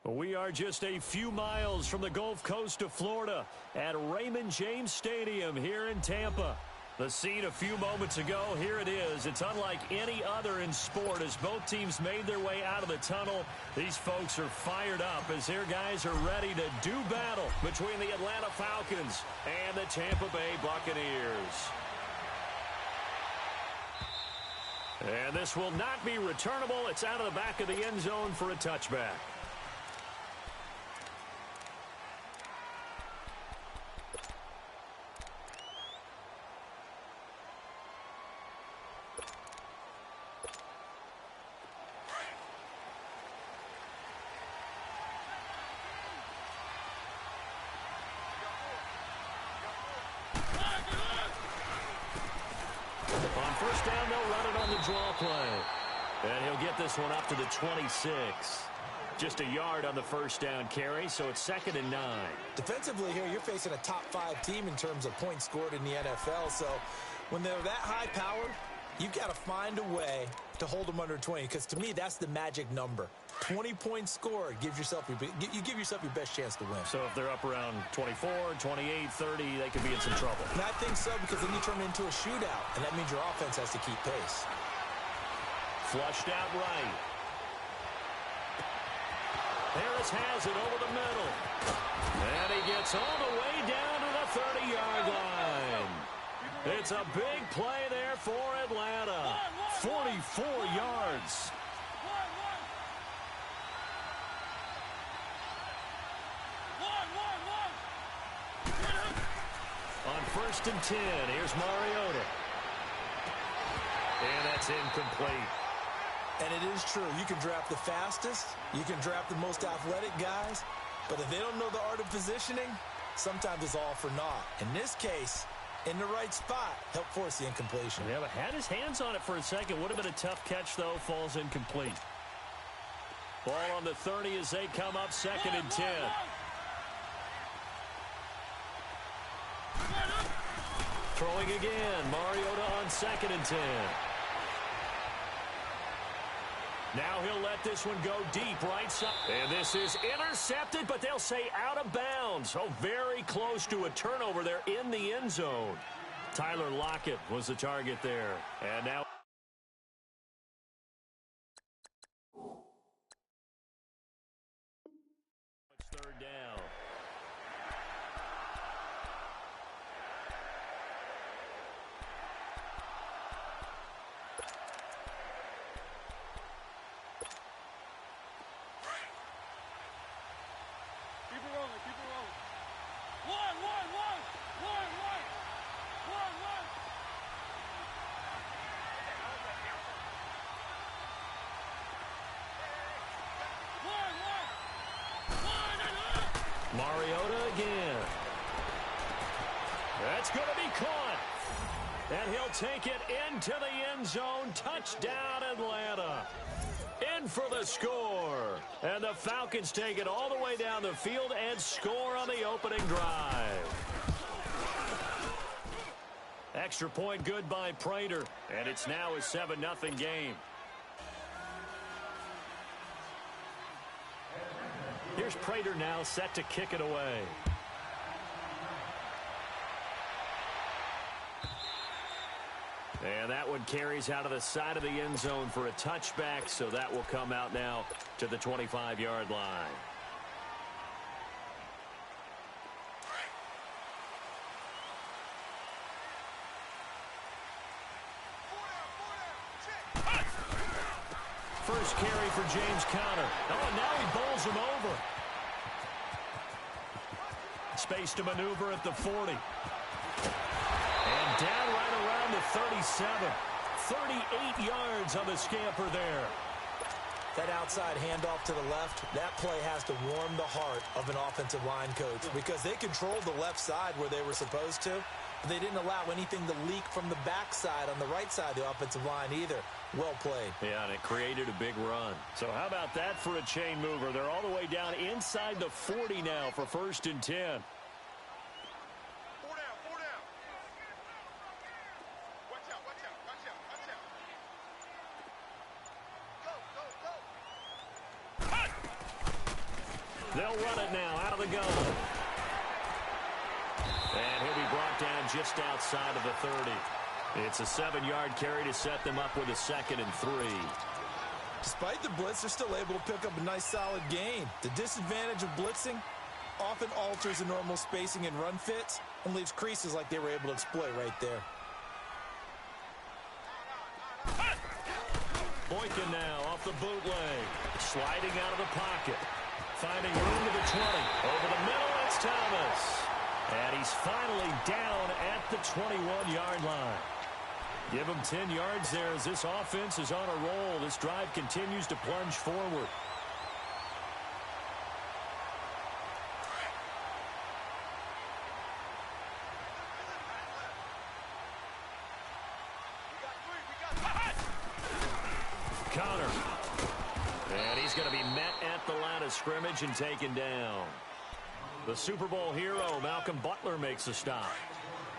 We are just a few miles from the Gulf Coast of Florida at Raymond James Stadium here in Tampa. The scene a few moments ago, here it is. It's unlike any other in sport as both teams made their way out of the tunnel. These folks are fired up as their guys are ready to do battle between the Atlanta Falcons and the Tampa Bay Buccaneers. And this will not be returnable. It's out of the back of the end zone for a touchback. First down, they'll run it on the draw play. And he'll get this one up to the 26. Just a yard on the first down carry, so it's 2nd and 9. Defensively here, you're facing a top-5 team in terms of points scored in the NFL. So when they're that high-powered, you've got to find a way to hold them under 20, because to me, that's the magic number. 20 points scored gives yourself you give yourself your best chance to win. So if they're up around 24, 28, 30, they could be in some trouble. And I think so, because then you turn it into a shootout, and that means your offense has to keep pace. Flushed out right. Harris has it over the middle. And he gets all the way down to the 30-yard line. It's a big play there for Atlanta. 44 yards. On 1st and 10. Here's Mariota. And that's incomplete. And it is true. You can draft the fastest. You can draft the most athletic guys. But if they don't know the art of positioning, sometimes it's all for naught. In this case, in the right spot, helped force the incompletion. Yeah, but had his hands on it for a second. Would have been a tough catch, though. Falls incomplete. Ball on the 30 as they come up 2nd and 10. Throwing again. Mariota on 2nd and 10. Now he'll let this one go deep right side. And this is intercepted, but they'll say out of bounds. Oh, very close to a turnover there in the end zone. Tyler Lockett was the target there. And now 3rd down. Mariota again. That's going to be caught. And he'll take it into the end zone. Touchdown, Atlanta. In for the score. And the Falcons take it all the way down the field and score on the opening drive. Extra point good by Prater. And it's now a 7-0 game. Here's Prater now set to kick it away. And that one carries out of the side of the end zone for a touchback, so that will come out now to the 25-yard line. First carry for James Conner. Oh, and now he bowls him over. Space to maneuver at the 40. And down right around the 37. 38 yards on the scamper there. That outside handoff to the left, that play has to warm the heart of an offensive line coach because they controlled the left side where they were supposed to. But they didn't allow anything to leak from the backside on the right side of the offensive line either. Well played. Yeah, and it created a big run. So how about that for a chain mover? They're all the way down inside the 40 now for 1st and 10. 4 down, 4 down. Watch out, watch out, watch out, watch out. Go, go, go. They'll run it now out of the gun. And he'll be brought down just outside of the 30. It's a 7-yard carry to set them up with a 2nd and 3. Despite the blitz, they're still able to pick up a nice, solid gain. The disadvantage of blitzing often alters the normal spacing and run fits and leaves creases like they were able to exploit right there. Boykin now off the bootleg. Sliding out of the pocket. Finding room to the 20. Over the middle, it's Thomas. And he's finally down at the 21-yard line. Give him 10 yards there as this offense is on a roll. This drive continues to plunge forward. Connor. And he's going to be met at the line of scrimmage and taken down. The Super Bowl hero, Malcolm Butler, makes a stop.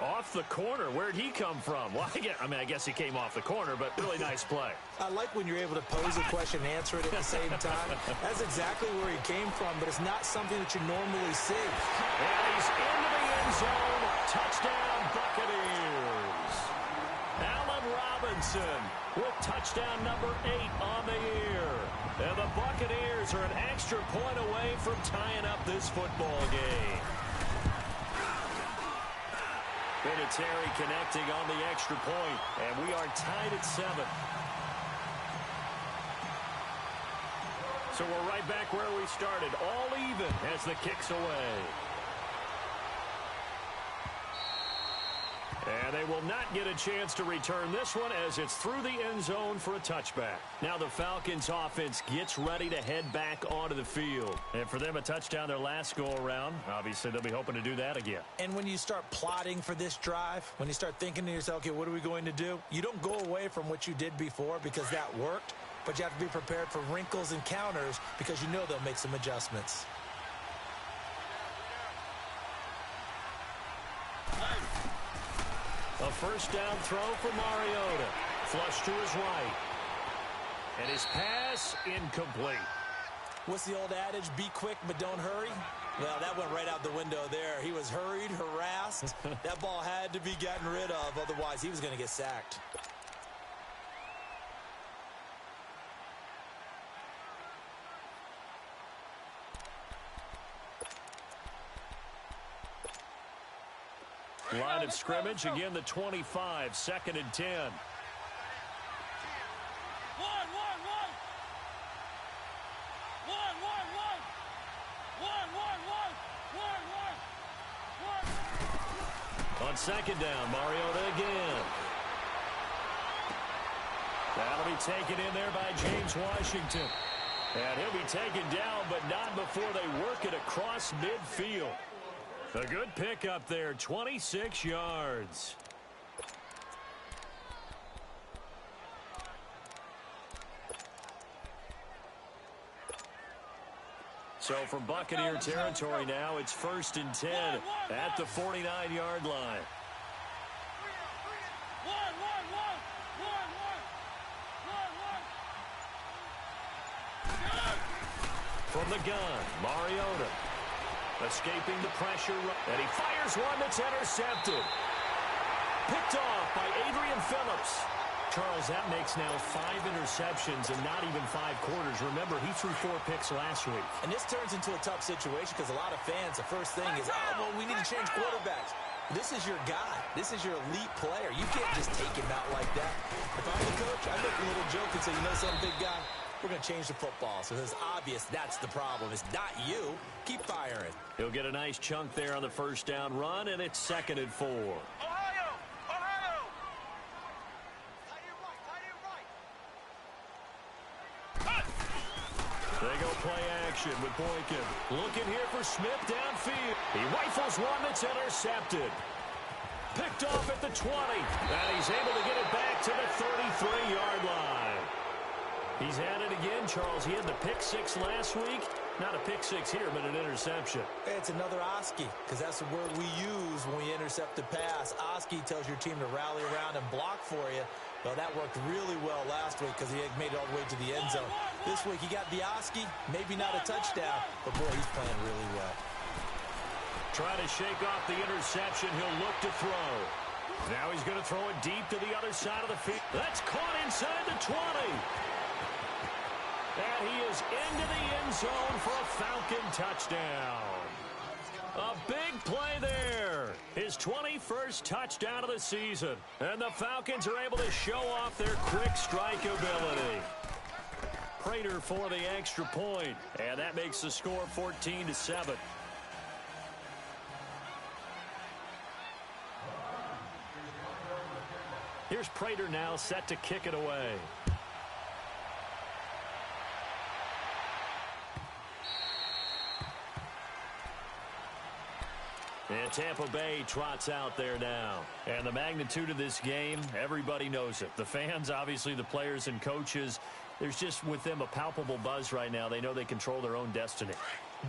Off the corner. Where'd he come from? Well, I guess he came off the corner, but really nice play. I like when you're able to pose a question and answer it at the same time. That's exactly where he came from, but it's not something that you normally see. And he's into the end zone. Touchdown, Buccaneers. Allen Robinson with touchdown number 8 on the year. And the Buccaneers are an extra point away from tying up this football game. Vinatieri connecting on the extra point, and we are tied at 7. So we're right back where we started, all even as the kick's away. And they will not get a chance to return this one as it's through the end zone for a touchback. Now the Falcons offense gets ready to head back onto the field. And for them, a touchdown their last go-around. Obviously, they'll be hoping to do that again. And when you start plotting for this drive, when you start thinking to yourself, okay, what are we going to do? You don't go away from what you did before because that worked, but you have to be prepared for wrinkles and counters because you know they'll make some adjustments. A first down throw for Mariota. Flush to his right. And his pass incomplete. What's the old adage? Be quick, but don't hurry. Well, that went right out the window there. He was hurried, harassed. That ball had to be gotten rid of. Otherwise, he was going to get sacked. Line of scrimmage, again the 25, 2nd and 10. On 2nd down, Mariota again. That'll be taken in there by James Washington. And he'll be taken down, but not before they work it across midfield. A good pickup there, 26 yards. So from Buccaneer territory now, it's 1st and 10 at the 49-yard line. From the gun, Mariota. Escaping the pressure, and he fires one that's intercepted. Picked off by Adrian Phillips. Charles, that makes now 5 interceptions and not even 5 quarters. Remember, he threw 4 picks last week. And this turns into a tough situation because a lot of fans, the first thing is, oh, well, we need to change quarterbacks. This is your guy. This is your elite player. You can't just take him out like that. If I'm the coach, I make a little joke and say, you know something, big guy? We're going to change the football. So it's obvious that's the problem. It's not you. Keep firing. He'll get a nice chunk there on the first down run, and it's 2nd and 4. Ohio! Ohio! They go play action with Boykin. Looking here for Smith downfield. He rifles one that's intercepted. Picked off at the 20. And he's able to get it back to the 33-yard line. He's had it again, Charles. He had the pick 6 last week. Not a pick 6 here, but an interception. It's another Oski, because that's the word we use when we intercept the pass. Oski tells your team to rally around and block for you. Well, that worked really well last week because he had made it all the way to the end zone. This week, he got the Oski, maybe not a touchdown, but boy, he's playing really well. Trying to shake off the interception. He'll look to throw. Now he's going to throw it deep to the other side of the field. That's caught inside the 20. And he is into the end zone for a Falcon touchdown. A big play there. His 21st touchdown of the season. And the Falcons are able to show off their quick strike ability. Prater for the extra point. And that makes the score 14-7. Here's Prater now set to kick it away. And Tampa Bay trots out there now. And the magnitude of this game, everybody knows it. The fans, obviously the players and coaches, there's just with them a palpable buzz right now. They know they control their own destiny.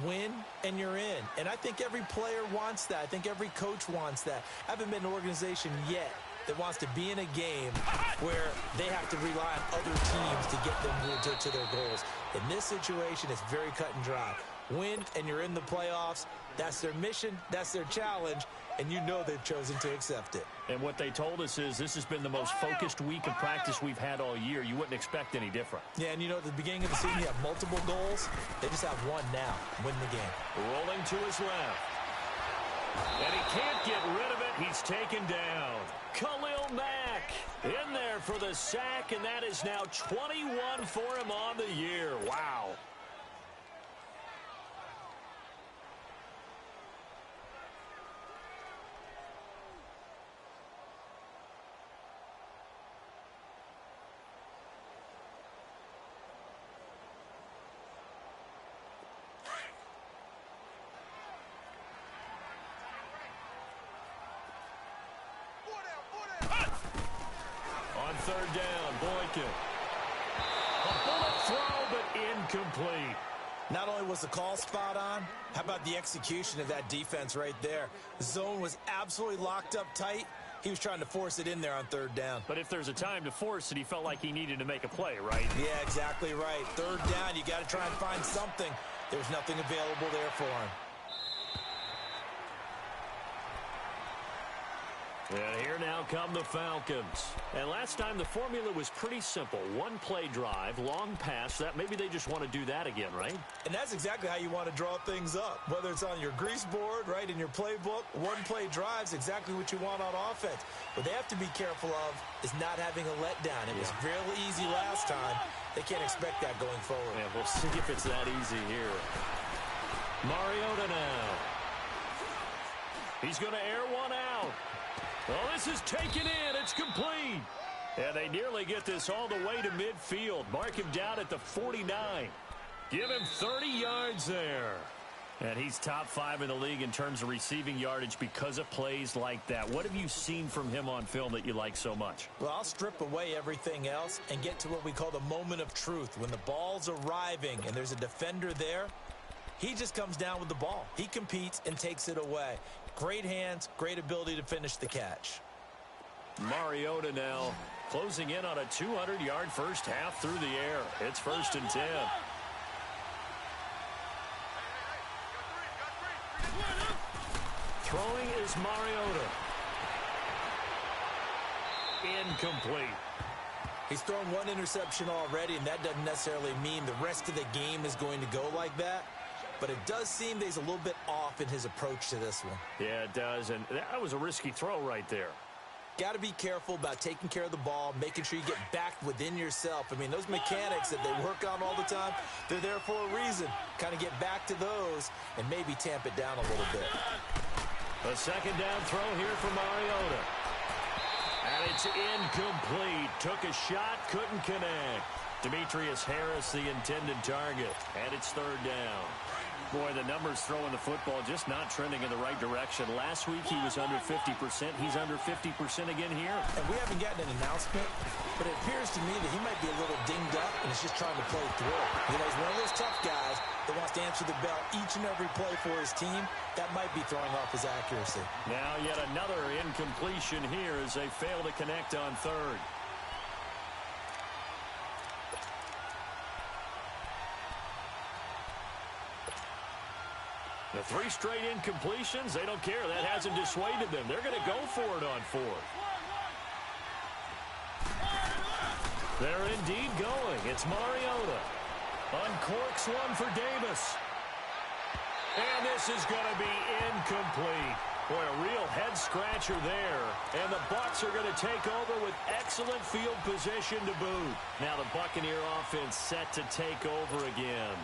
Win, and you're in. And I think every player wants that. I think every coach wants that. I haven't been in an organization yet that wants to be in a game where they have to rely on other teams to get them to their goals. In this situation, it's very cut and dry. Win, and you're in the playoffs. That's their mission. That's their challenge. And you know they've chosen to accept it. And what they told us is this has been the most focused week of practice we've had all year. You wouldn't expect any different. Yeah, and you know, at the beginning of the season, you have multiple goals. They just have one now. Win the game. Rolling to his left. And he can't get rid of it. He's taken down. Khalil Mack in there for the sack, and that is now 21 for him on the year. Wow. third down. Boykin. A bullet throw, but incomplete. Not only was the call spot on, how about the execution of that defense right there? The zone was absolutely locked up tight. He was trying to force it in there on third down. But if there's a time to force it, he felt like he needed to make a play, right? Yeah, exactly right. Third down, you got to try and find something. There's nothing available there for him. And here now come the Falcons. And last time the formula was pretty simple. One play drive, long pass. That maybe they just want to do that again, right? And that's exactly how you want to draw things up. Whether it's on your grease board, right, in your playbook, one play drive's exactly what you want on offense. What they have to be careful of is not having a letdown. It was real easy last time. They can't expect that going forward. Yeah, we'll see if it's that easy here. Mariota now. He's going to air one out. Well, this is taken in. It's complete. And they nearly get this all the way to midfield. Mark him down at the 49. Give him 30 yards there. And he's top 5 in the league in terms of receiving yardage because of plays like that. What have you seen from him on film that you like so much? Well, I'll strip away everything else and get to what we call the moment of truth. When the ball's arriving and there's a defender there, he just comes down with the ball. He competes and takes it away. Great hands, great ability to finish the catch. Mariota now closing in on a 200-yard first half through the air. It's 1st and 10. Throwing is Mariota. Incomplete. He's thrown one interception already, and that doesn't necessarily mean the rest of the game is going to go like that. But it does seem that he's a little bit off in his approach to this one. Yeah, it does, and that was a risky throw right there. Got to be careful about taking care of the ball, making sure you get back within yourself. I mean, those mechanics that they work on all the time, they're there for a reason. Kind of get back to those and maybe tamp it down a little bit. A second down throw here for Mariota. And it's incomplete. Took a shot, couldn't connect. Demetrius Harris, the intended target. And it's 3rd down. Boy, the numbers throwing the football just not trending in the right direction. Last week he was under 50%. He's under 50% again here. And we haven't gotten an announcement, but it appears to me that he might be a little dinged up and is just trying to play through it. You know, he's one of those tough guys that wants to answer the bell each and every play for his team. That might be throwing off his accuracy. Now yet another incompletion here as they fail to connect on 3rd. The 3 straight incompletions, they don't care. That hasn't dissuaded them. They're going to go for it on 4th. They're indeed going. It's Mariota. Uncorks one for Davis. And this is going to be incomplete. Boy, a real head-scratcher there. And the Bucs are going to take over with excellent field position to boot. Now the Buccaneer offense set to take over again.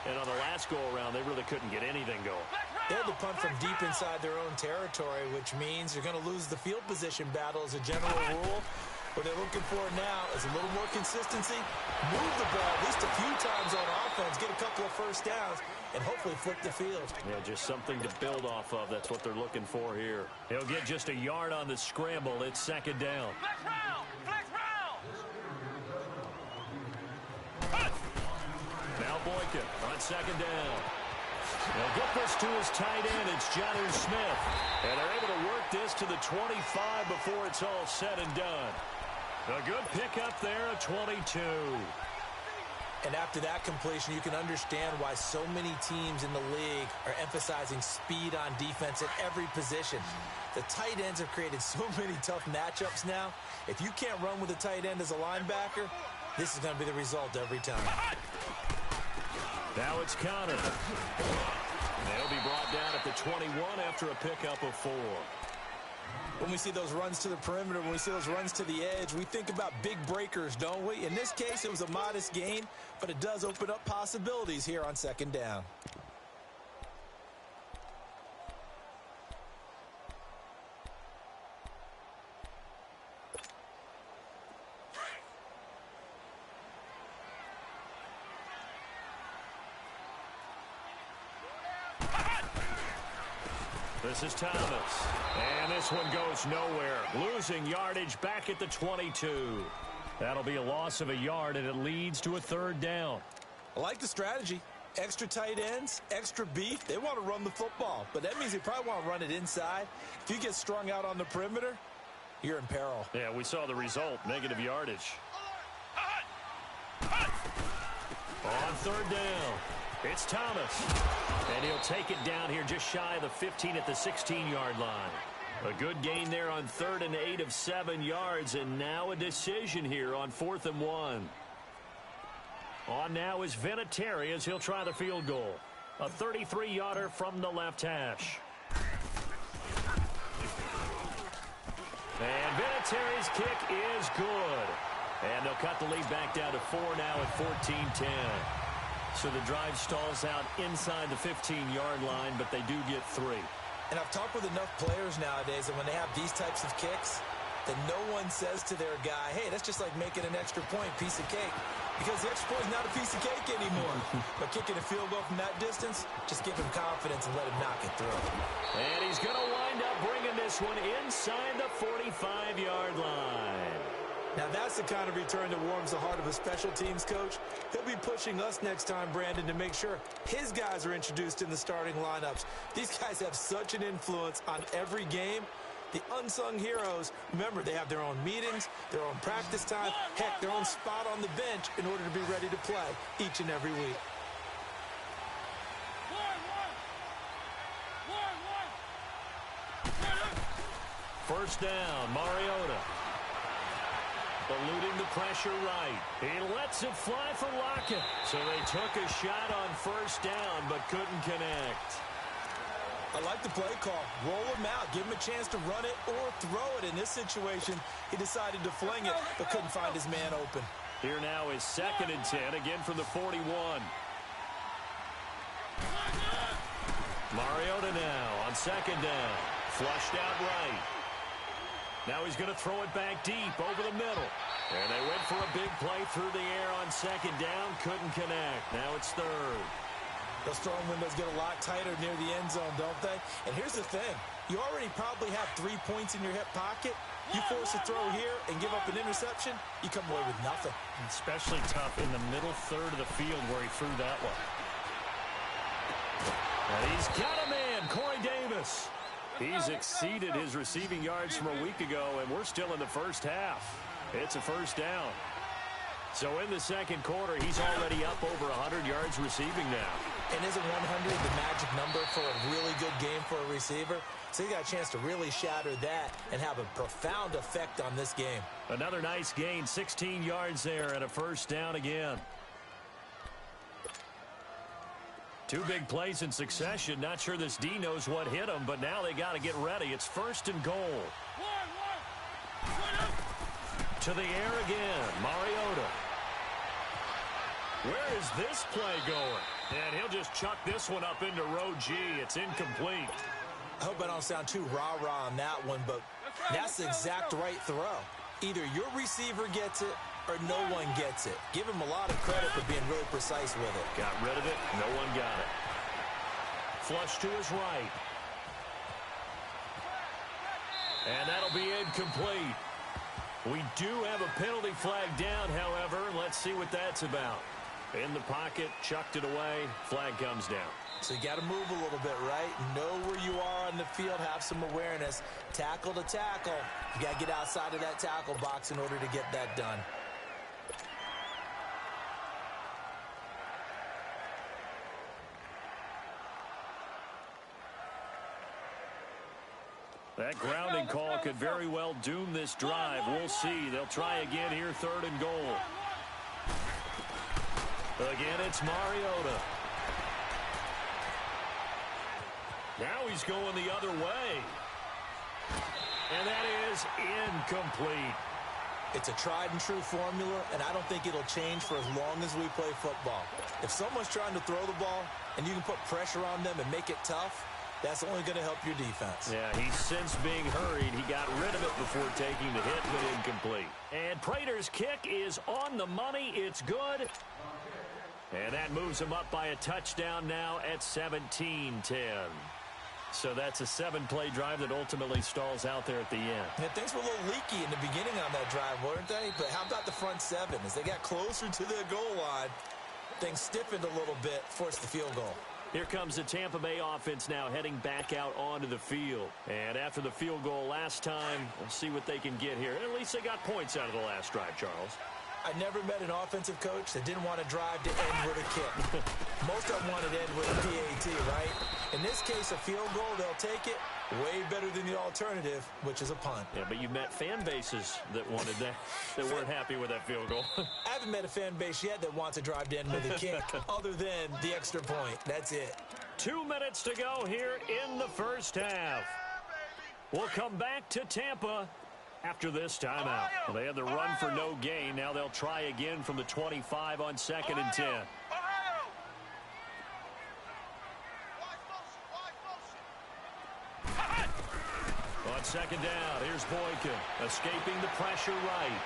And on the last go-around, they really couldn't get anything going. They had to punt from deep inside their own territory, which means you're going to lose the field position battle as a general rule. What they're looking for now is a little more consistency, move the ball at least a few times on offense, get a couple of first downs, and hopefully flip the field. Yeah, just something to build off of. That's what they're looking for here. He'll get just a yard on the scramble. It's 2nd down. Flex round! Flex round! Now Boykin on 2nd down. They'll get this to his tight end. It's Jonnu Smith. And they're able to work this to the 25 before it's all said and done. A good pickup there, a 22. And after that completion, you can understand why so many teams in the league are emphasizing speed on defense at every position. The tight ends have created so many tough matchups now. If you can't run with a tight end as a linebacker, this is going to be the result every time. Now it's Connor. They'll be brought down at the 21 after a pickup of 4. When we see those runs to the perimeter, when we see those runs to the edge, we think about big breakers, don't we? In this case, it was a modest gain, but it does open up possibilities here on 2nd down. This is Thomas. And this one goes nowhere. Losing yardage back at the 22. That'll be a loss of a yard, and it leads to a third down. I like the strategy. Extra tight ends, extra beef. They want to run the football, but that means they probably want to run it inside. If you get strung out on the perimeter, you're in peril. Yeah, we saw the result, negative yardage. On third down, it's Thomas. And he'll take it down here just shy of the 15 at the 16-yard line. A good gain there on 3rd and 8 of 7 yards, and now a decision here on 4th and 1. On now is Vinatieri as he'll try the field goal. A 33-yarder from the left hash. And Vinatieri's kick is good. And they'll cut the lead back down to 4 now at 14-10. So the drive stalls out inside the 15-yard line, but they do get 3. And I've talked with enough players nowadays, and when they have these types of kicks, that no one says to their guy, hey, that's just like making an extra point, piece of cake. Because the extra point is not a piece of cake anymore. But kicking a field goal from that distance, just give him confidence and let him knock it through. And he's going to wind up bringing this one inside the 45-yard line. Now that's the kind of return that warms the heart of a special teams coach. He'll be pushing us next time, Brandon, to make sure his guys are introduced in the starting lineups. These guys have such an influence on every game. The unsung heroes, remember, they have their own meetings, their own practice time, heck, their own spot on the bench in order to be ready to play each and every week. First down, Mariota. Eluding the pressure right. He lets it fly for Lockett. So they took a shot on first down, but couldn't connect. I like the play call. Roll him out. Give him a chance to run it or throw it. In this situation, he decided to fling it, but couldn't find his man open. Here now is 2nd and 10, again from the 41. Mariota now on 2nd down. Flushed out right. Now he's going to throw it back deep over the middle. And they went for a big play through the air on 2nd down. Couldn't connect. Now it's 3rd. Those throwing windows get a lot tighter near the end zone, don't they? And here's the thing. You already probably have 3 points in your hip pocket. You force a throw here and give up an interception, you come away with nothing. Especially tough in the middle third of the field where he threw that one. And he's got a man, Corey Davis. He's exceeded his receiving yards from a week ago, and we're still in the first half. It's a first down. So in the second quarter, he's already up over 100 yards receiving now. And isn't 100 the magic number for a really good game for a receiver? So he got a chance to really shatter that and have a profound effect on this game. Another nice gain, 16 yards there, and a first down again. 2 big plays in succession. Not sure this D knows what hit him, but now they got to get ready. It's 1st and goal. To the air again, Mariota. Where is this play going? And he'll just chuck this one up into row G. It's incomplete. I hope I don't sound too rah-rah on that one, but that's the exact right throw. Either your receiver gets it or no one gets it. Give him a lot of credit for being really precise with it. Got rid of it. No one got it. Flush to his right. And that'll be incomplete. We do have a penalty flag down, however. Let's see what that's about. In the pocket, chucked it away. Flag comes down. So you got to move a little bit, right? Know where you are on the field. Have some awareness. Tackle to tackle. You got to get outside of that tackle box in order to get that done. That grounding call could very well doom this drive. We'll see. They'll try again here, 3rd and goal. Again, it's Mariota. Now he's going the other way. And that is incomplete. It's a tried and true formula, and I don't think it'll change for as long as we play football. If someone's trying to throw the ball and you can put pressure on them and make it tough, that's only going to help your defense. Yeah, he's since being hurried. He got rid of it before taking the hit, but incomplete. And Prater's kick is on the money. It's good. And that moves him up by a touchdown now at 17-10. So that's a 7-play drive that ultimately stalls out there at the end. Yeah, things were a little leaky in the beginning on that drive, weren't they? But how about the front 7? As they got closer to the goal line, things stiffened a little bit, forced the field goal. Here comes the Tampa Bay offense now heading back out onto the field. And after the field goal last time, we'll see what they can get here. At least they got points out of the last drive, Charles. I never met an offensive coach that didn't want to drive to end with a kick. Most of them wanted to end with a PAT, right? In this case, a field goal, they'll take it. Way better than the alternative, which is a punt. Yeah, but you've met fan bases that wanted that, that weren't happy with that field goal. I haven't met a fan base yet that wants to drive to end with a kick, other than the extra point. That's it. 2 minutes to go here in the first half. We'll come back to Tampa after this timeout. Well, they had the run for no gain. Now they'll try again from the 25 on 2nd and 10. On 2nd down, here's Boykin, escaping the pressure right.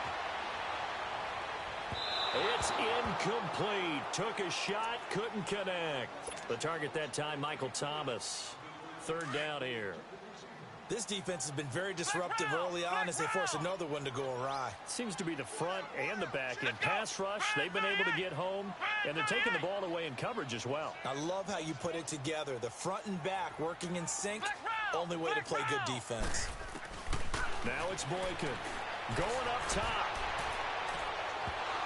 It's incomplete. Took a shot, couldn't connect. The target that time, Michael Thomas. 3rd down here. This defense has been very disruptive early on as they force another one to go awry. Seems to be the front and the back end. Pass rush, they've been able to get home, and they're taking the ball away in coverage as well. I love how you put it together. The front and back working in sync. Only way to play good defense. Now it's Boykin going up top.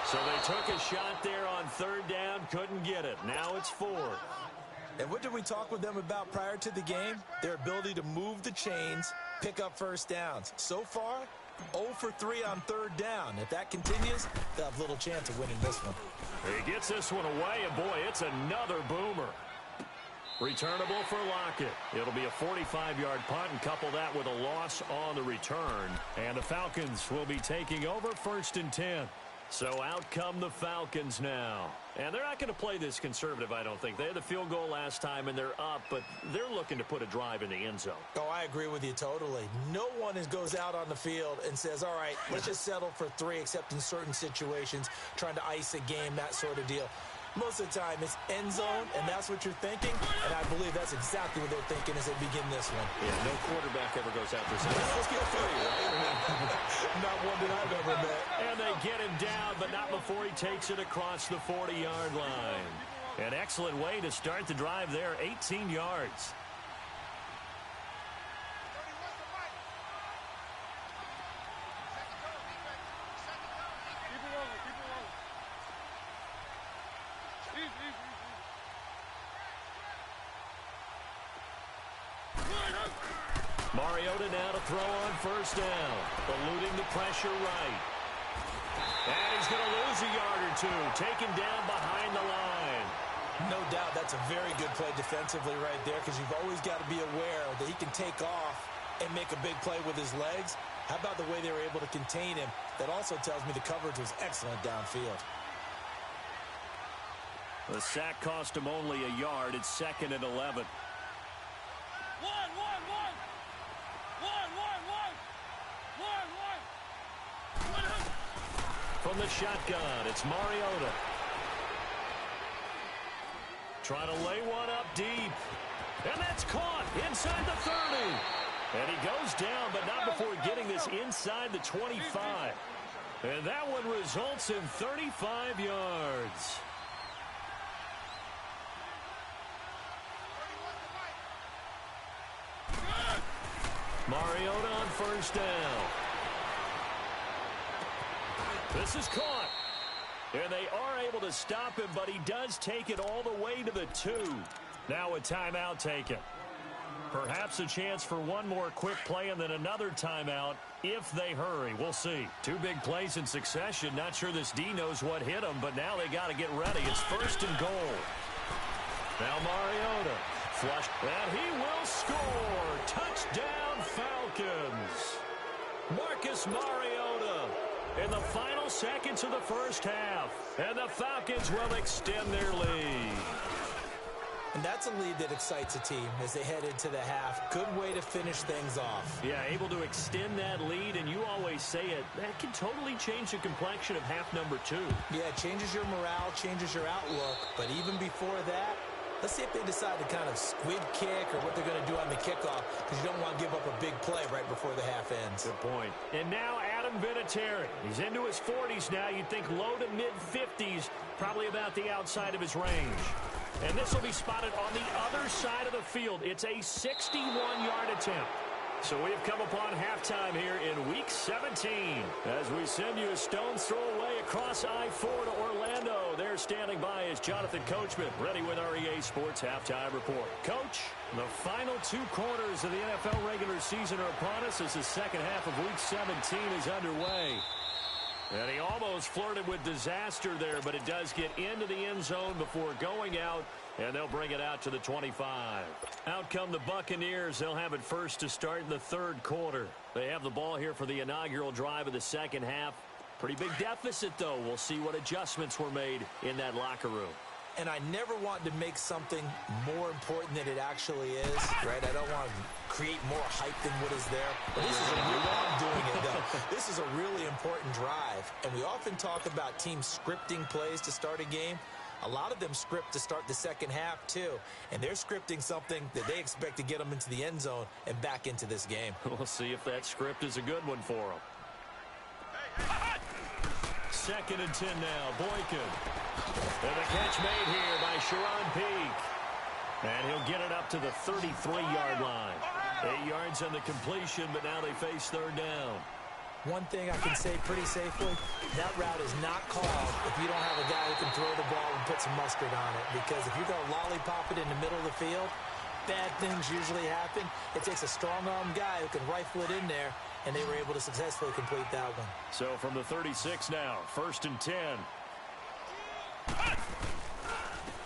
So they took a shot there on 3rd down, couldn't get it. Now it's 4th. And what did we talk with them about prior to the game? Their ability to move the chains, pick up first downs. So far, 0 for 3 on 3rd down. If that continues, they'll have little chance of winning this one. He gets this one away, and boy, it's another boomer. Returnable for Lockett. It'll be a 45-yard punt, and couple that with a loss on the return. And the Falcons will be taking over 1st and 10. So out come the Falcons now. And they're not going to play this conservative, I don't think. They had the field goal last time, and they're up, but they're looking to put a drive in the end zone. Oh, I agree with you totally. No one goes out on the field and says, all right, let's just settle for 3, except in certain situations, trying to ice a game, that sort of deal. Most of the time, it's end zone, and that's what you're thinking, and I believe that's exactly what they're thinking as they begin this one. Yeah, no quarterback ever goes out for something. Let's get 3, right? Not one that I've ever met. And they get him down, but not before he takes it across the 40-yard line. An excellent way to start the drive there, 18 yards. Mariota now to throw on 1st down, eluding the pressure right. And he's going to lose a yard or 2, taken down behind the line. No doubt that's a very good play defensively right there, because you've always got to be aware that he can take off and make a big play with his legs. How about the way they were able to contain him? That also tells me the coverage was excellent downfield. The sack cost him only a yard. It's 2nd and 11. From the shotgun, it's Mariota. Trying to lay one up deep. And that's caught inside the 30. And he goes down, but not before getting this inside the 25. And that one results in 35 yards. Mariota on 1st down. This is caught. And they are able to stop him, but he does take it all the way to the 2. Now a timeout taken. Perhaps a chance for one more quick play and then another timeout if they hurry. We'll see. 2 big plays in succession. Not sure this D knows what hit him, but now they got to get ready. It's 1st and goal. Now Mariota. Flush. And he will score. Touchdown Falcons. Marcus Mariota in the final seconds of the first half. And the Falcons will extend their lead. And that's a lead that excites a team as they head into the half. Good way to finish things off. Yeah, able to extend that lead, and you always say it, that can totally change the complexion of half number 2. Yeah, it changes your morale, changes your outlook. But even before that, Let's see if they decide to kind of squib kick or what they're going to do on the kickoff, because you don't want to give up a big play right before the half ends. Good point. And now Adam Vinatieri. He's into his 40s now. You'd think low to mid-50s, probably about the outside of his range. And this will be spotted on the other side of the field. It's a 61-yard attempt. So we've come upon halftime here in Week 17 as we send you a stone's throw away across I-4 to Orlando. There standing by is Jonathan Coachman, ready with our EA Sports Halftime Report. Coach, the final 2 quarters of the NFL regular season are upon us as the second half of Week 17 is underway. And he almost flirted with disaster there, but it does get into the end zone before going out, and they'll bring it out to the 25. Out come the Buccaneers. They'll have it first to start in the third quarter. They have the ball here for the inaugural drive of the second half. Pretty big deficit, though. We'll see what adjustments were made in that locker room. And I never want to make something more important than it actually is, right? I don't want to create more hype than what is there. But this is I'm doing it, though. This is a really important drive. And we often talk about teams scripting plays to start a game. A lot of them script to start the second half, too. And they're scripting something that they expect to get them into the end zone and back into this game. We'll see if that script is a good one for them. 2nd and 10 now, Boykin. And the catch made here by Sharon Peak. And he'll get it up to the 33-yard line. 8 yards on the completion, but now they face third down. One thing I can say pretty safely, that route is not called if you don't have a guy who can throw the ball and put some mustard on it. Because if you're going to lollipop it in the middle of the field, bad things usually happen. It takes a strong-arm guy who can rifle it in there, and they were able to successfully complete that one. So from the 36 now, 1st and 10.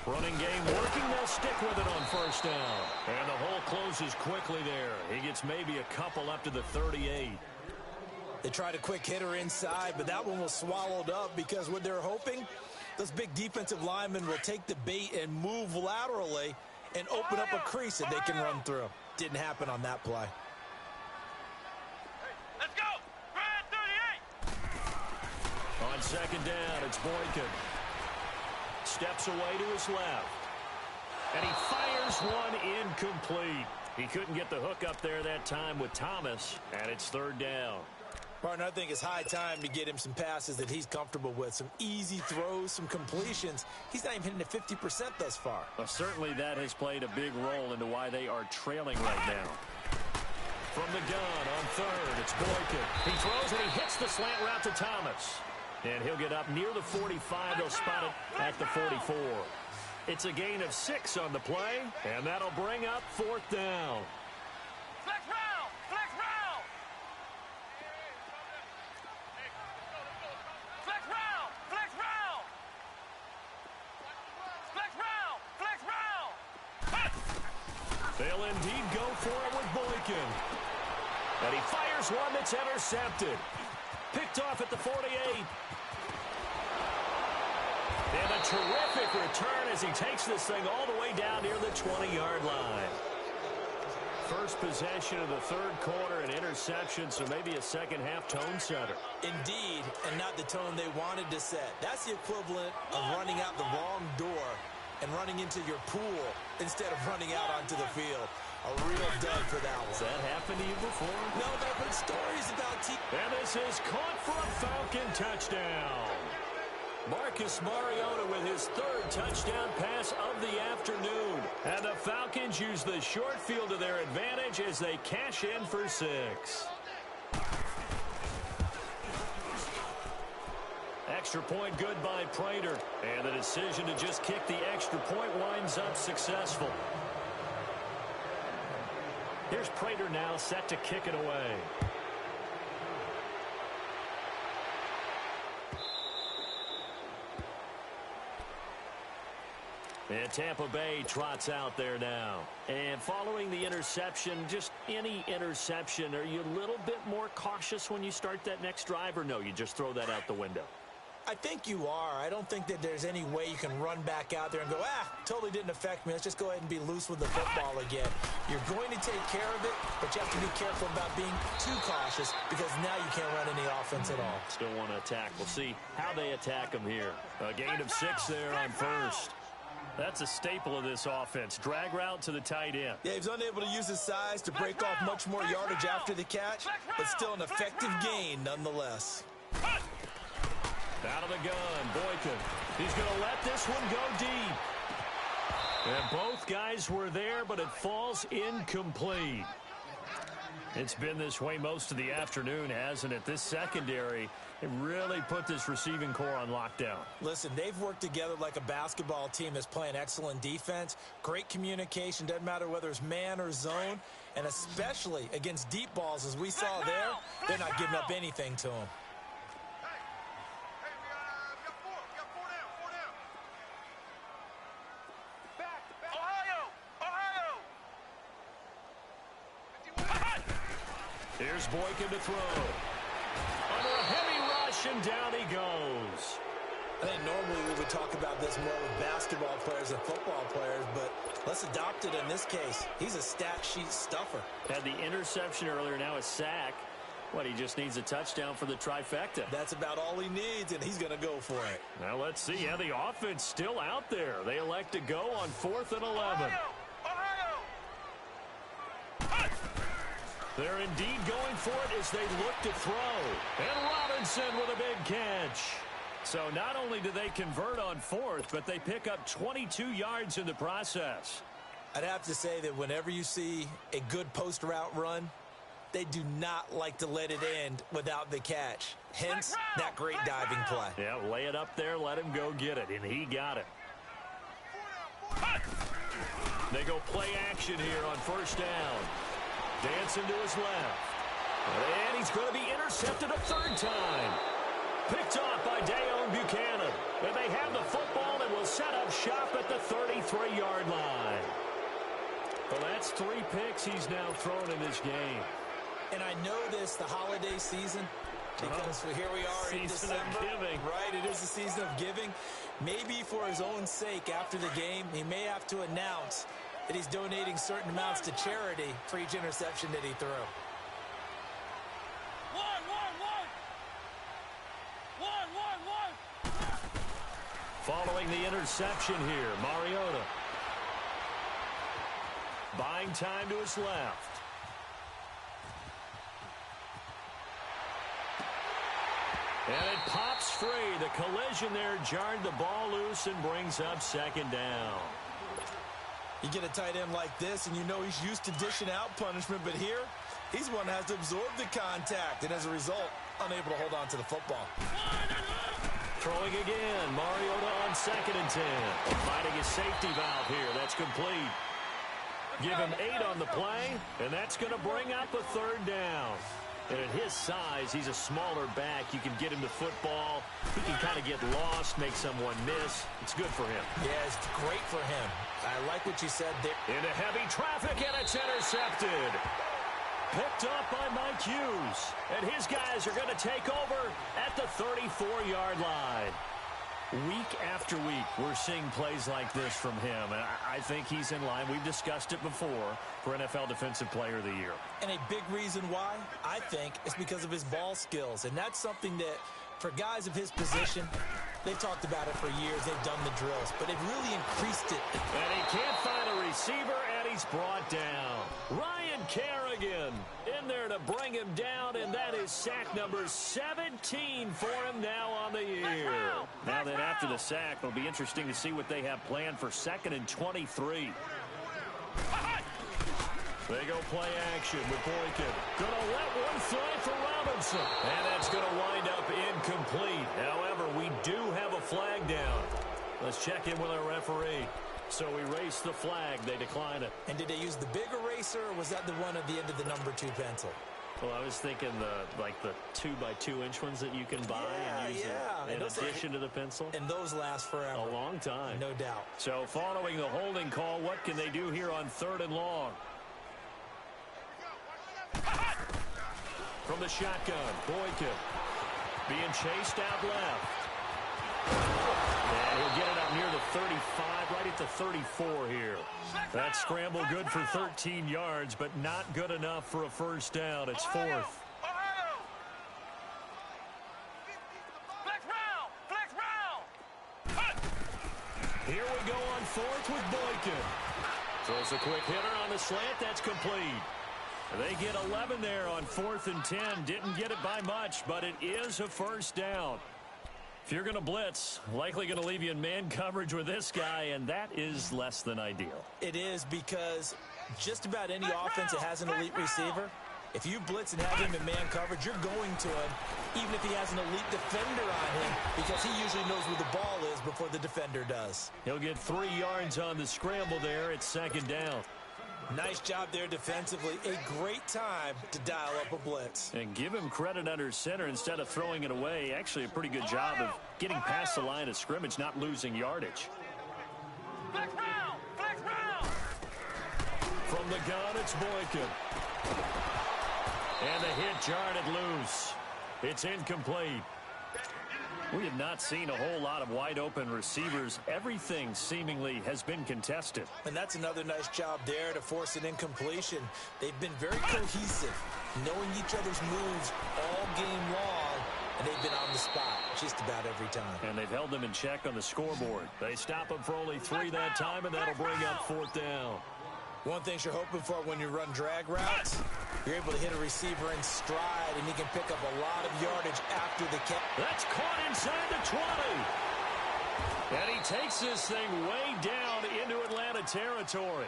Running game working. They'll stick with it on 1st down. And the hole closes quickly there. He gets maybe a couple up to the 38. They tried a quick hitter inside, but that one was swallowed up because what they're hoping, those big defensive linemen will take the bait and move laterally and open up a crease that they can run through. Didn't happen on that play. Let's go! Grand 38! On 2nd down, it's Boykin. Steps away to his left. And he fires one incomplete. He couldn't get the hook up there that time with Thomas, and it's 3rd down. Partner, I think it's high time to get him some passes that he's comfortable with. Some easy throws, some completions. He's not even hitting at 50% thus far. Well, certainly that has played a big role into why they are trailing right now. From the gun on 3rd, it's Boykin. He throws and he hits the slant route to Thomas. And he'll get up near the 45. They'll spot it at the 44. It's a gain of 6 on the play, and that'll bring up 4th down. Flex round! Flex round! Flex round! Flex round! Flex round! Flex round! They'll indeed go for it with Boykin. And he fires one that's intercepted. Picked off at the 48. And a terrific return as he takes this thing all the way down near the 20-yard line. First possession of the third quarter, an interception, so maybe a second-half tone setter. Indeed, and not the tone they wanted to set. That's the equivalent of running out the wrong door and running into your pool instead of running out onto the field. A real dud for that one. Has that happened to you before? No, but I've heard stories about And this is caught for a Falcon touchdown. Marcus Mariota with his 3rd touchdown pass of the afternoon. And the Falcons use the short field to their advantage as they cash in for 6. Extra point good by Prater. And the decision to just kick the extra point winds up successful. Here's Prater now set to kick it away. And Tampa Bay trots out there now. And following the interception, just any interception, are you a little bit more cautious when you start that next drive, or no, you just throw that out the window? I think you are. I don't think that there's any way you can run back out there and go, totally didn't affect me. Let's just go ahead and be loose with the football again. You're going to take care of it, but you have to be careful about being too cautious because now you can't run any offense at all. Still want to attack. We'll see how they attack them here. A gain of 6 there on 1st. That's a staple of this offense. Drag route to the tight end. Yeah, he's unable to use his size to break off much more yardage after the catch, but still an effective gain nonetheless. Out of the gun, Boykin. He's going to let this one go deep. And both guys were there, but it falls incomplete. It's been this way most of the afternoon, hasn't it? This secondary, it really put this receiving core on lockdown. Listen, they've worked together like a basketball team that's playing excellent defense. Great communication, doesn't matter whether it's man or zone. And especially against deep balls, as we saw there, they're not giving up anything to them. Here's Boykin to throw. Under a heavy rush, and down he goes. I think normally we would talk about this more with basketball players and football players, but let's adopt it in this case. He's a stat sheet stuffer. Had the interception earlier, now a sack. What, he just needs a touchdown for the trifecta. That's about all he needs, and he's going to go for it. Now let's see. Yeah, the offense still out there. They elect to go on 4th and 11. They're indeed going for it as they look to throw. And Robinson with a big catch. So not only do they convert on 4th, but they pick up 22 yards in the process. I'd have to say that whenever you see a good post route run, they do not like to let it end without the catch. Hence, that great diving play. Yeah, lay it up there, let him go get it, and he got it. They go play action here on 1st down. Dancing to his left. And he's going to be intercepted a 3rd time. Picked off by Dayon Buchanan. And they have the football and will set up shop at the 33-yard line. Well, that's 3 picks he's now thrown in this game. And I know this, the holiday season, because here we are in December. Season of giving. Right, it is the season of giving. Maybe for his own sake after the game, he may have to announce that he's donating certain amounts to charity for each interception that he threw. Following the interception here, Mariota. Buying time to his left. And it pops free. The collision there jarred the ball loose and brings up 2nd down. You get a tight end like this, and you know he's used to dishing out punishment, but here, he's one that has to absorb the contact, and as a result, unable to hold on to the football. Throwing again, Mariota on 2nd and 10. Finding his safety valve here, that's complete. Give him 8 on the play, and that's going to bring up a 3rd down. And at his size, he's a smaller back. You can get him the football. He can kind of get lost, make someone miss. It's good for him. Yeah, it's great for him. I like what you said there. Into heavy traffic, and it's intercepted. Picked up by Mike Hughes. And his guys are going to take over at the 34-yard line. Week after week, we're seeing plays like this from him. And I think he's in line. We've discussed it before for NFL Defensive Player of the Year. And a big reason why, I think, is because of his ball skills. And that's something that, for guys of his position, they've talked about it for years. They've done the drills. But they've really increased it. And he can't find a receiver, and he's brought down. Ryan Kerrigan in there to bring him down, and that is sack number 17 for him now on the year. Now then, after the sack, it'll be interesting to see what they have planned for 2nd and 23. They go play action with Boykin. Gonna let one fly for Robinson. And that's gonna wind up incomplete. However, we do have a flag down. Let's check in with our referee. So we race the flag. They decline it. And did they use the big eraser, or was that the one at the end of the number 2 pencil? Well, I was thinking the 2x2-inch ones that you can buy and use in addition to the pencil. And those last forever. A long time. No doubt. So following the holding call, what can they do here on 3rd and long? From the shotgun, Boykin being chased out left. And he'll get it up near the 35, right at the 34 here. That scramble good for 13 yards, but not good enough for a 1st down. It's 4th. Here we go on fourth with Boykin. Throws a quick hitter on the slant. That's complete. They get 11 there on 4th and 10. Didn't get it by much, but it is a first down. If you're going to blitz, likely going to leave you in man coverage with this guy, and that is less than ideal. It is, because just about any offense that has an elite receiver, if you blitz and have him in man coverage, you're going to him, even if he has an elite defender on him, because he usually knows where the ball is before the defender does. He'll get 3 yards on the scramble there. It's 2nd down. Nice job there defensively. A great time to dial up a blitz. And give him credit under center instead of throwing it away. Actually, a pretty good job of getting past the line of scrimmage, not losing yardage. Flex round! Flex round! From the gun, it's Boykin. And the hit jarred it loose. It's incomplete. We have not seen a whole lot of wide-open receivers. Everything seemingly has been contested. And that's another nice job there to force an incompletion. They've been very cohesive, knowing each other's moves all game long, and they've been on the spot just about every time. And they've held them in check on the scoreboard. They stop them for only 3 that time, and that'll bring up 4th down. One thing you're hoping for when you run drag routes, you're able to hit a receiver in stride, and he can pick up a lot of yardage after the catch. That's caught inside the 20. And he takes this thing way down into Atlanta territory.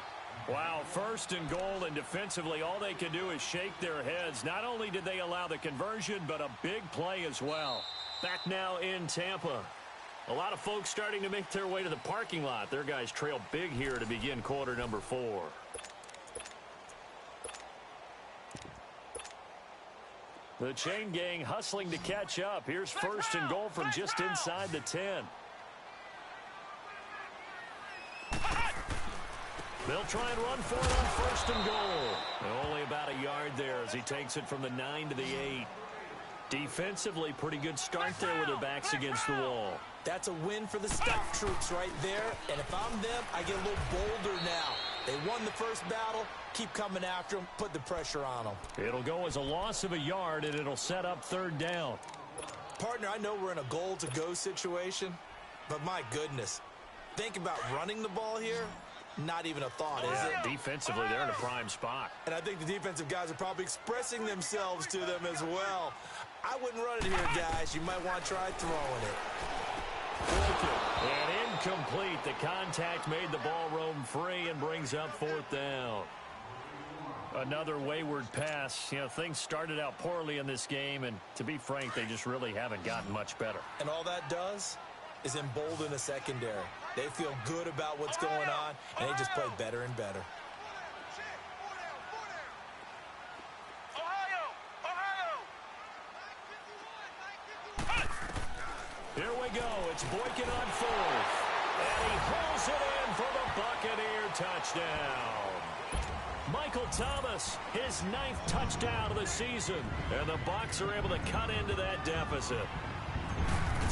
Wow, 1st and goal, and defensively all they can do is shake their heads. Not only did they allow the conversion, but a big play as well. Back now in Tampa. A lot of folks starting to make their way to the parking lot. Their guys trail big here to begin quarter number 4. The chain gang hustling to catch up. Here's 1st and goal from just inside the 10. They'll try and run for it on 1st and goal. Only about a yard there as he takes it from the 9 to the 8. Defensively, pretty good start there with their backs against the wall. That's a win for the stop troops right there. And if I'm them, I get a little bolder now. They won the first battle. Keep coming after them. Put the pressure on them. It'll go as a loss of a yard, and it'll set up 3rd down. Partner, I know we're in a goal-to-go situation, but my goodness. Think about running the ball here. Not even a thought, is it? Defensively, they're in a prime spot. And I think the defensive guys are probably expressing themselves to them as well. I wouldn't run it here, guys. You might want to try throwing it. And incomplete. The contact made the ball roam free and brings up 4th down. Another wayward pass. You know, things started out poorly in this game, and to be frank, they just really haven't gotten much better. And all that does is embolden the secondary. They feel good about what's going on, and they just play better and better. Here we go. It's Boykin on 4th. And he hauls it in for the Buccaneer touchdown. Michael Thomas, his 9th touchdown of the season. And the Bucs are able to cut into that deficit.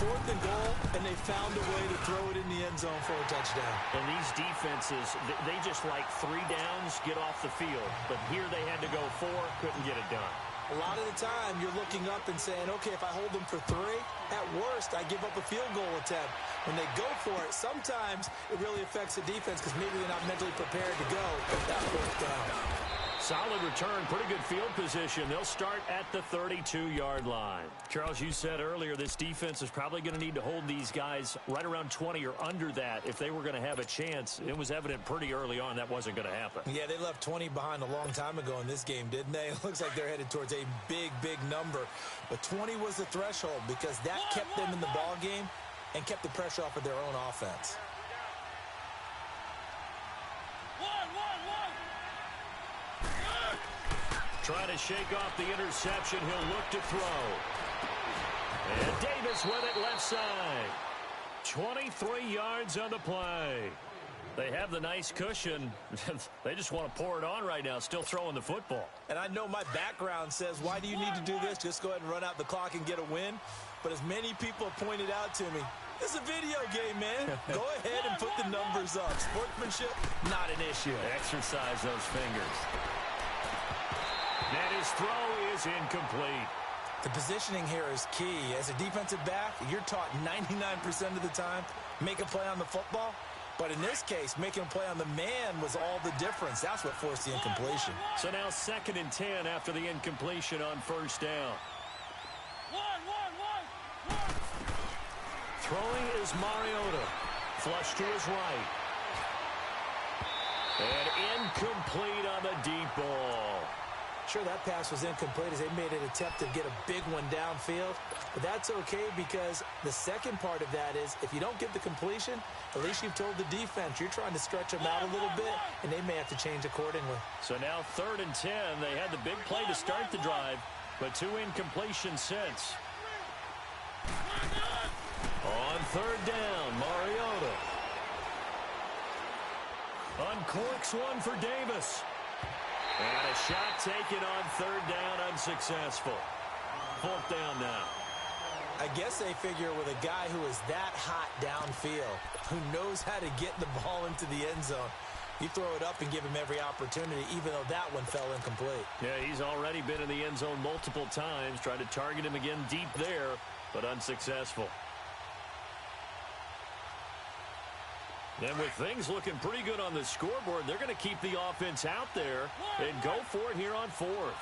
4th and goal, and they found a way to throw it in the end zone for a touchdown. And these defenses, they just like 3 downs, get off the field. But here they had to go 4, couldn't get it done. A lot of the time, you're looking up and saying, okay, if I hold them for 3, at worst, I give up a field goal attempt. When they go for it, sometimes it really affects the defense because maybe they're not mentally prepared to go that 4th down. Solid return, pretty good field position. They'll start at the 32-yard line. Charles, you said earlier this defense is probably going to need to hold these guys right around 20 or under that if they were going to have a chance. It was evident pretty early on that wasn't going to happen. Yeah, they left 20 behind a long time ago in this game, didn't they? It looks like they're headed towards a big, big number. But 20 was the threshold because that kept them in the ball game and kept the pressure off of their own offense. Trying to shake off the interception. He'll look to throw. And Davis with it left side. 23 yards on the play. They have the nice cushion. They just want to pour it on right now, still throwing the football. And I know my background says, why do you need to do this? Just go ahead and run out the clock and get a win. But as many people have pointed out to me, it's a video game, man. Go ahead and put the numbers up. Sportsmanship, not an issue. Exercise those fingers. And his throw is incomplete. The positioning here is key. As a defensive back, you're taught 99% of the time, make a play on the football, But in this case, making a play on the man was all the difference. That's what forced the incompletion. So now 2nd and 10 after the incompletion on 1st down. Throwing is Mariota. Flush to his right. And incomplete on the deep ball. Sure, that pass was incomplete as they made an attempt to get a big one downfield. But that's okay because the second part of that is if you don't get the completion, at least you've told the defense you're trying to stretch them out a little bit, and they may have to change accordingly. So now 3rd and 10. They had the big play to start the drive, but 2 incompletions since. On 3rd down, Mariota. Uncorks one for Davis. And a shot taken on 3rd down, unsuccessful. 4th down now. I guess they figure with a guy who is that hot downfield, who knows how to get the ball into the end zone, you throw it up and give him every opportunity, even though that one fell incomplete. Yeah, he's already been in the end zone multiple times, tried to target him again deep there, but unsuccessful. And with things looking pretty good on the scoreboard, they're going to keep the offense out there and go for it here on 4th.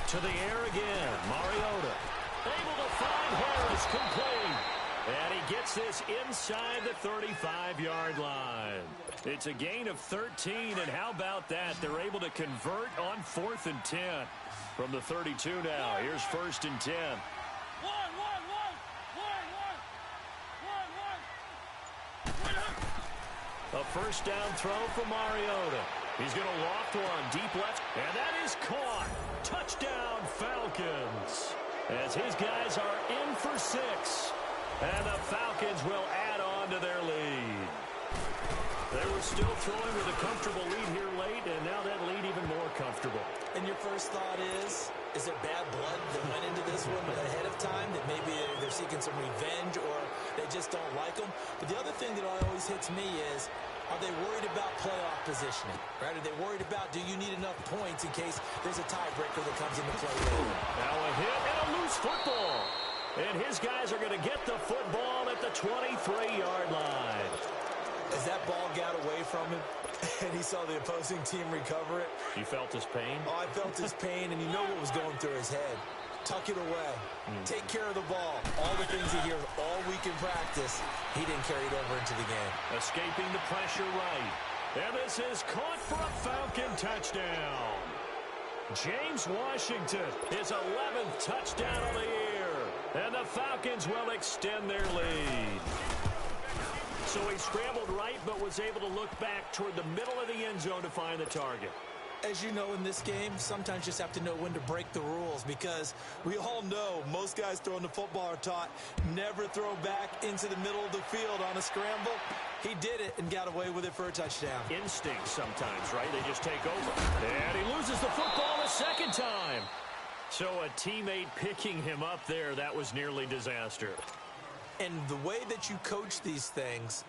To the air again, Mariota. Able to find Harris, complete. And he gets this inside the 35-yard line. It's a gain of 13, and how about that? They're able to convert on 4th and 10 from the 32 now. Here's 1st and 10. A 1st down throw for Mariota. He's going to loft one deep left, and that is caught. Touchdown, Falcons. As his guys are in for 6. And the Falcons will add on to their lead. They were still throwing with a comfortable lead here late, and now that lead even more comfortable. And your first thought is there bad blood that went into this one ahead of time, that maybe they're seeking some revenge or they just don't like them? But the other thing that always hits me is, are they worried about playoff positioning? Right? Are they worried about, do you need enough points in case there's a tiebreaker that comes into play later? Now a hit and a loose football. And his guys are going to get the football at the 23-yard line. As that ball got away from him and he saw the opposing team recover it. You felt his pain? Oh, I felt his pain, and you know what was going through his head. Tuck it away. Take care of the ball. All the things he hears all week in practice, he didn't carry it over into the game. Escaping the pressure right. And this is caught for a Falcon touchdown. James Washington, his 11th touchdown of the year. And the Falcons will extend their lead. So he scrambled right, but was able to look back toward the middle of the end zone to find the target. As you know, in this game, sometimes you just have to know when to break the rules, because we all know most guys throwing the football are taught never throw back into the middle of the field on a scramble. He did it and got away with it for a touchdown. Instinct sometimes, right? They just take over. And he loses the football a second time. So a teammate picking him up there, that was nearly disaster. And the way that you coach these things,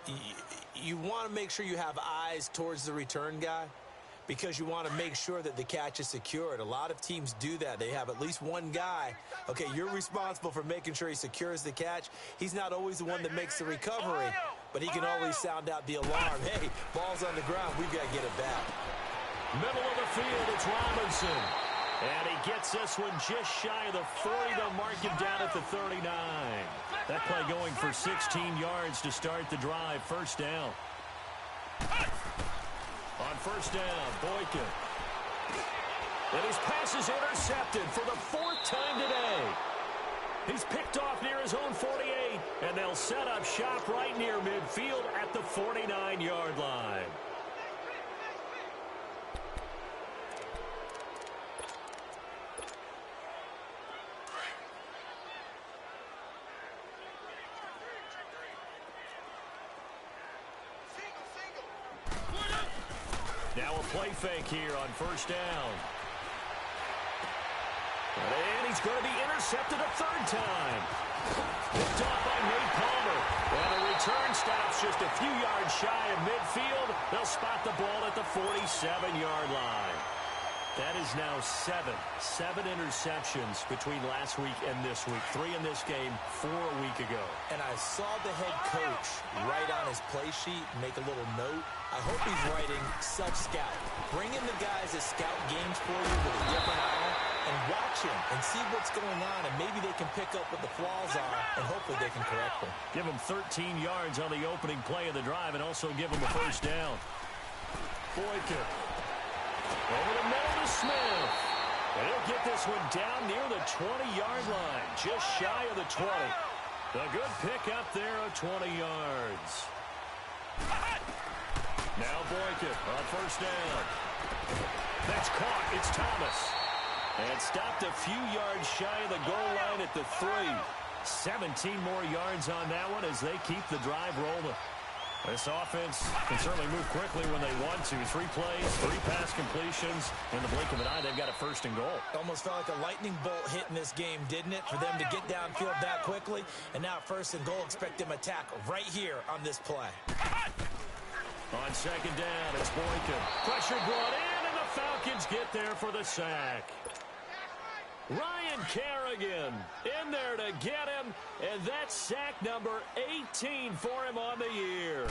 you want to make sure you have eyes towards the return guy, because you want to make sure that the catch is secured. A lot of teams do that. They have at least one guy. Okay, you're responsible for making sure he secures the catch. He's not always the one that makes the recovery, but he can always sound out the alarm. Hey, ball's on the ground. We've got to get it back. Middle of the field, it's Robinson. And he gets this one just shy of the 40. They'll mark him down at the 39. That play going for 16 yards to start the drive. 1st down. On 1st down, Boykin. And his pass is intercepted for the 4th time today. He's picked off near his own 48, and they'll set up shop right near midfield at the 49-yard line. Now a play fake here on 1st down. And he's going to be intercepted a 3rd time. Picked off by Nate Palmer. And the return stops just a few yards shy of midfield. They'll spot the ball at the 47-yard line. That is now seven interceptions between last week and this week. 3 in this game, 4 a week ago. And I saw the head coach write on his play sheet, make a little note. I hope he's writing self-scout. Bring in the guys that scout games for you with a different eye and watch him and see what's going on, and maybe they can pick up what the flaws are, and hopefully they can correct them. Give him 13 yards on the opening play of the drive and also give him a first down. Boykin. Over the middle to Smith. And he'll get this one down near the 20-yard line, just shy of the 20. A good pick up there of 20 yards. Now Boykin on first down. That's caught. It's Thomas. And stopped a few yards shy of the goal line at the 3. 17 more yards on that one as they keep the drive rolling. This offense can certainly move quickly when they want to. 3 plays, 3 pass completions. In the blink of an eye, they've got a first and goal. Almost felt like a lightning bolt hit in this game, didn't it? For them to get downfield that quickly. And now first and goal, expect them to attack right here on this play. On second down, it's Boykin. Pressure brought in, and the Falcons get there for the sack. Ryan Kerrigan in there to get him, and that's sack number 18 for him on the year.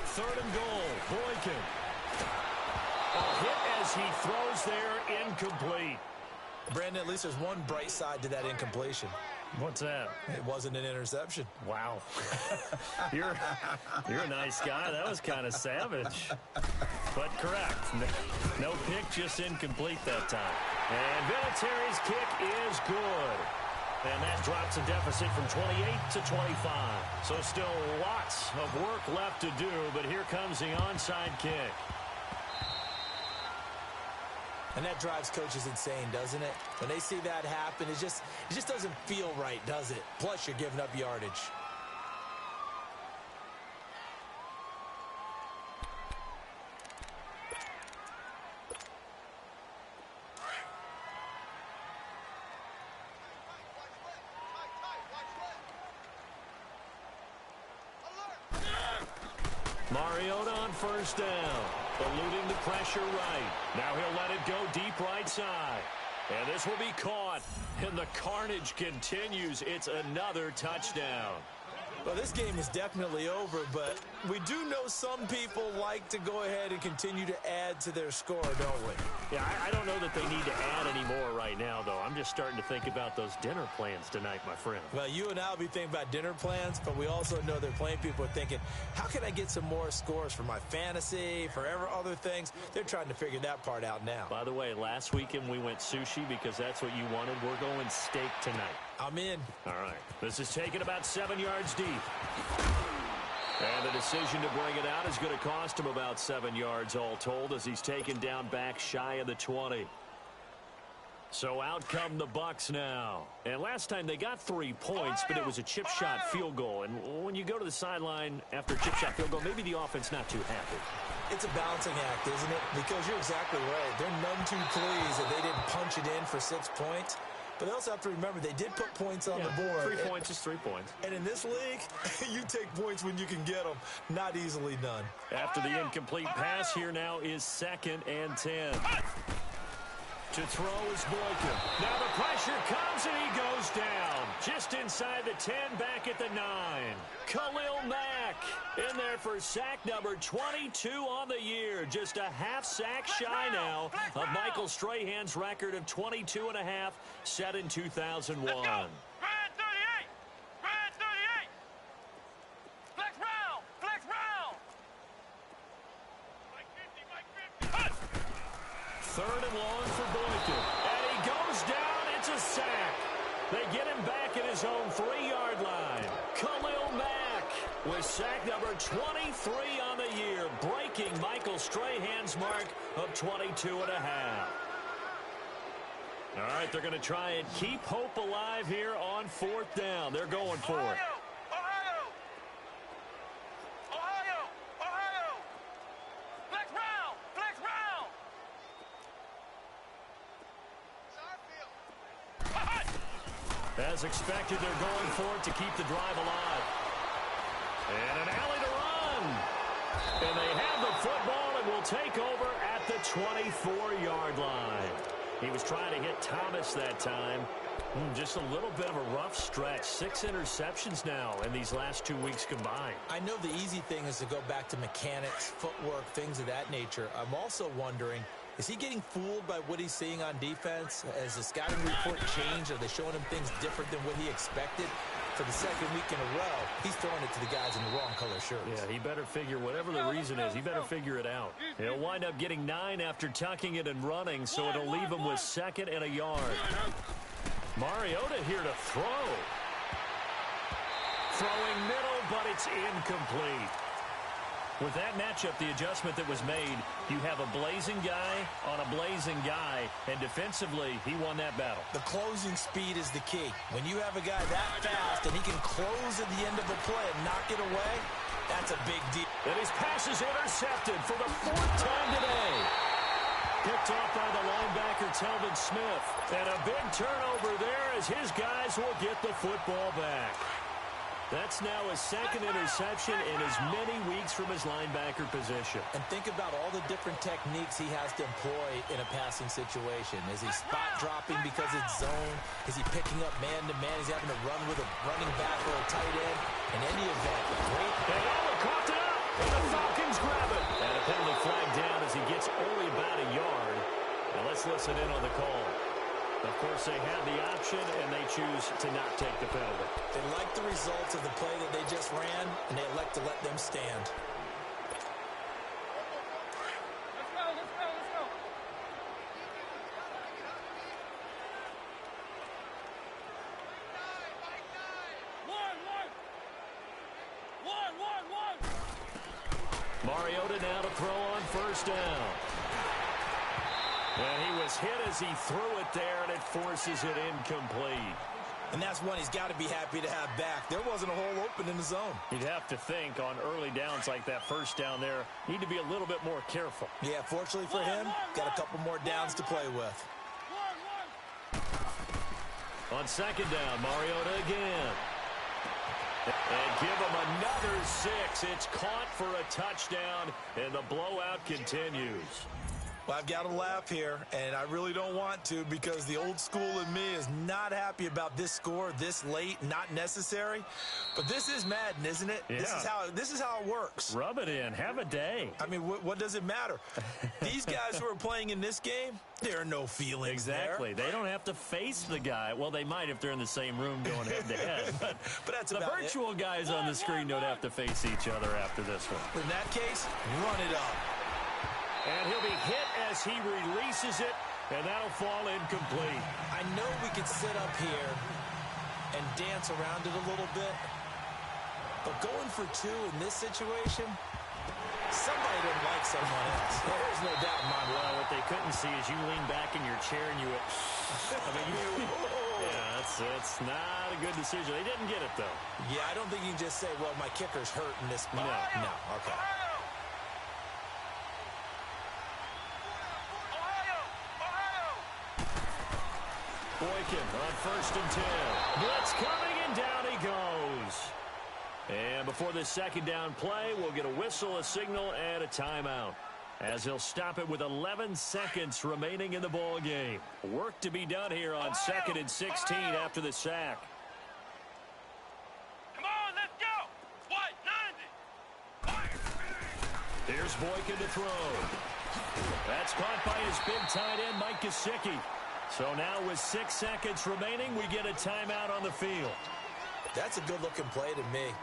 Third and goal, Boykin. A hit as he throws there, incomplete. Brandon, at least there's one bright side to that incompletion. What's that? It wasn't an interception. Wow. You're a nice guy. That was kind of savage. But correct. No pick, just incomplete that time. And Vinatieri's kick is good. And that drops a deficit from 28 to 25. So still lots of work left to do, but here comes the onside kick. And that drives coaches insane, doesn't it? When they see that happen, it just doesn't feel right, does it? Plus, you're giving up yardage. Mariota on first down. Eluding the pressure right. Now he'll let it go deep right side. And this will be caught. And the carnage continues. It's another touchdown. Well, this game is definitely over, but we do know some people like to go ahead and continue to add to their score, don't we? Yeah, I don't know that they need to add any more right now, though. I'm just starting to think about those dinner plans tonight, my friend. Well, you and I will be thinking about dinner plans, but we also know they're playing people are thinking, how can I get some more scores for my fantasy, for other things? They're trying to figure that part out now. By the way, last weekend we went sushi because that's what you wanted. We're going steak tonight. I'm in. All right. This is taken about 7 yards deep. And the decision to bring it out is going to cost him about 7 yards all told as he's taken down back shy of the 20. So out come the Bucs now. And last time they got 3 points, but it was a chip shot field goal. And when you go to the sideline after a chip shot field goal, maybe the offense not too happy. It's a balancing act, isn't it? Because you're exactly right. They're none too pleased that they didn't punch it in for 6 points. But they also have to remember they did put points on the board. 3 points is 3 points. And in this league, you take points when you can get them. Not easily done. After the incomplete pass, here now is 2nd and 10. To throw is Boykin. Now the pressure comes and he goes down. Just inside the 10, back at the 9. Khalil Mack in there for sack number 22 on the year. Just a half sack shy now of Michael Strahan's record of 22.5 set in 2001. Grand 38! Grand 38! Flex round! Flex round! Mike 50, Mike 50. Third and long for Boykin. And he goes down. It's a sack. They get him back at his own 3-yard line. Khalil Mack with sack number 23 on the year, breaking Michael Strahan's mark of 22.5. All right, they're going to try and keep hope alive here on 4th down. They're going for it. As expected, they're going for it to keep the drive alive. And an alley to run. And they have the football and will take over at the 24-yard line. He was trying to hit Thomas that time. Just a little bit of a rough stretch. 6 interceptions now in these last 2 weeks combined. I know the easy thing is to go back to mechanics, footwork, things of that nature. I'm also wondering, is he getting fooled by what he's seeing on defense? Has the scouting report changed? Are they showing him things different than what he expected? For the second week in a row, he's throwing it to the guys in the wrong color shirts. Yeah, he better figure, whatever the reason is, he better figure it out. He'll wind up getting 9 after tucking it and running, so it'll leave him with 2nd and a yard. Mariota here to throw. Throwing middle, but it's incomplete. With that matchup, the adjustment that was made, you have a blazing guy on a blazing guy, and defensively, he won that battle. The closing speed is the key. When you have a guy that fast and he can close at the end of a play and knock it away, that's a big deal. And his pass is intercepted for the 4th time today. Picked off by the linebacker, Telvin Smith. And a big turnover there as his guys will get the football back. That's now his 2nd interception in as many weeks from his linebacker position. And think about all the different techniques he has to employ in a passing situation. Is he spot dropping because it's zone? Is he picking up man-to-man? Is he having to run with a running back or a tight end? In any event, great. And coughed it up, and the Falcons grab it. And a penalty flag down as he gets only about a yard. Now let's listen in on the call. Of course, they have the option, and they choose to not take the penalty. They like the results of the play that they just ran, and they elect to let them stand. Let's go, let's go, let's go. One. Mariota now to throw on 1st down. And he was hit as he threw it there, and it forces it incomplete. And that's one he's got to be happy to have back. There wasn't a hole open in the zone. You'd have to think on early downs like that 1st down there, need to be a little bit more careful. Yeah, fortunately for him, got a couple more downs to play with. On 2nd down, Mariota again. And give him another 6. It's caught for a touchdown, and the blowout continues. Well, I've got to laugh here, and I really don't want to because the old school in me is not happy about this score this late, not necessary. But this is Madden, isn't it? Yeah. This is how it works. Rub it in. Have a day. I mean, what does it matter? These guys who are playing in this game, there are no feelings Exactly. there. They don't have to face the guy. Well, they might if they're in the same room going head-to-head. But that's the about virtual guys on the screen don't have to face each other after this one. In that case, run it up. And he'll be hit as he releases it, and that'll fall incomplete. I know we could sit up here and dance around it a little bit, but going for 2 in this situation, somebody didn't like someone else. There's no doubt in my mind. Well, what they couldn't see is you lean back in your chair and you went, yeah, it's not a good decision. They didn't get it, though. Yeah, I don't think you can just say, well, my kicker's hurt in this spot. No, okay. Boykin on 1st and 10. Blitz coming, and down he goes. And before this 2nd down play, we'll get a whistle, a signal, and a timeout, as he'll stop it with 11 seconds remaining in the ball game. Work to be done here on 2nd and 16 after the sack. Come on, let's go. What? 90. Here's Boykin to throw. That's caught by his big tight end, Mike Gesicki. So now with 6 seconds remaining, we get a timeout on the field. That's a good-looking play to me.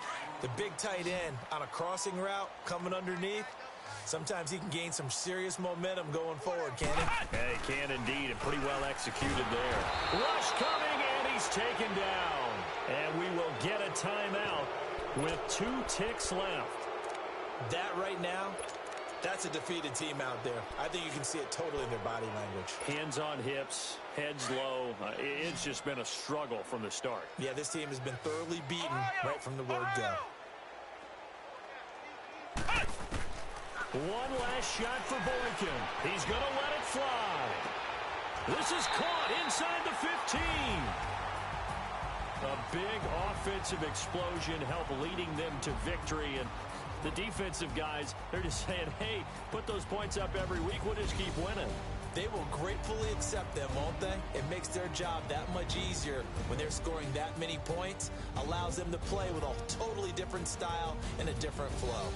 The big tight end on a crossing route coming underneath. Sometimes he can gain some serious momentum going forward, can't he? Yeah, he can indeed, and pretty well executed there. Rush coming, and he's taken down. And we will get a timeout with 2 ticks left. That right now, that's a defeated team out there. I think you can see it totally in their body language. Hands on hips, heads low. It's just been a struggle from the start. Yeah, this team has been thoroughly beaten right from the word go. One last shot for Boykin. He's going to let it fly. This is caught inside the 15. A big offensive explosion helped leading them to victory. And the defensive guys, they're just saying, hey, put those points up every week. We'll just keep winning. They will gratefully accept them, won't they? It makes their job that much easier when they're scoring that many points, allows them to play with a totally different style and a different flow.